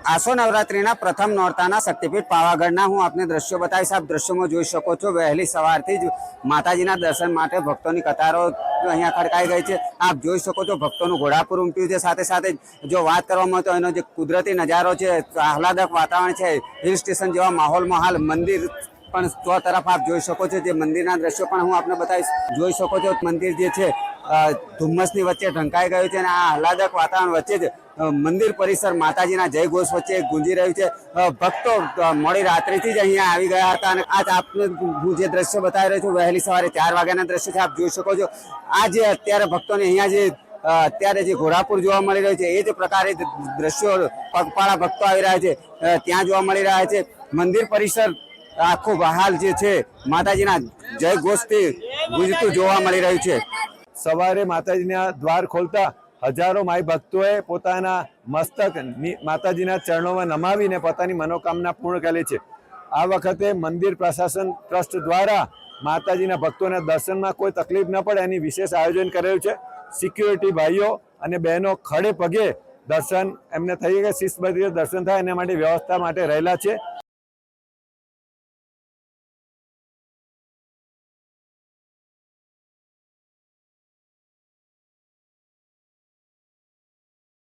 આસો નવરાત્રિના પ્રથમ નોરતાના શક્તિપીઠ પાવાગઢના હું આપને દ્રશ્યો બતાવીશ। આપ દ્રશ્યોમાં જોઈ શકો છો, વહેલી સવારથી જ માતાજીના દર્શન માટે ભક્તોની કતારો અહીંયા ખડકાઈ ગઈ છે। આપ જોઈ શકો છો, ભક્તોનું ઘોડાપુર ઉમટ્યું છે। સાથે સાથે જો વાત કરવામાં આવે તો એનો જે કુદરતી નજારો છે, આહલાદક વાતાવરણ છે, હિલ સ્ટેશન જેવા માહોલમાં હાલ મંદિર પણ ચો તરફ આપ જોઈ શકો છો। જે મંદિરના દ્રશ્યો પણ હું આપને બતાવીશ। જોઈ શકો છો, મંદિર જે છે ધુમ્મસની વચ્ચે ઢંકાઈ ગયું છે અને આ આહલાદક વાતાવરણ વચ્ચે જ મંદિર પરિસર માતાજીના જય ઘોષ વચ્ચે ગુંજી રહ્યું છે। ભક્તો મોડી રાત્રિથી જ અહીંયા આવી ગયા હતા અને આજ આપને હું જે દ્રશ્ય બતાવી રહ્યો છું, વહેલી સવારે 4 વાગ્યાના દ્રશ્ય છે। આપ જોઈ શકો છો, આ જે અત્યારે ભક્તોને અહીંયા જે અત્યારે જે ઘોડાપુર જોવા મળી રહ્યું છે, એ જ પ્રકારે દ્રશ્યો પગપાળા ભક્તો આવી રહ્યા છે ત્યાં જોવા મળી રહ્યા છે। મંદિર પરિસર આખું બહાલ જે છે માતાજીના જય ઘોષથી ગુંજતું જોવા મળી રહ્યું છે। સવારે માતાજીના દ્વાર ખોલતા હજારો માઈ ભક્તોએ પોતાના મસ્તક માતાજીના ચરણોમાં નમાવીને પોતાની મનોકામના પૂર્ણ કરી છે। આ વખતે મંદિર પ્રશાસન ટ્રસ્ટ દ્વારા માતાજીના ભક્તોના દર્શનમાં કોઈ તકલીફ ન પડે એની વિશેષ આયોજન કરેલું છે। સિક્યુરિટી ભાઈઓ અને બહેનો ખડે પગે દર્શન એમને થઈ કે શિસ્તબદ્ધ દર્શન થાય એના માટે વ્યવસ્થા માટે રહેલા છે।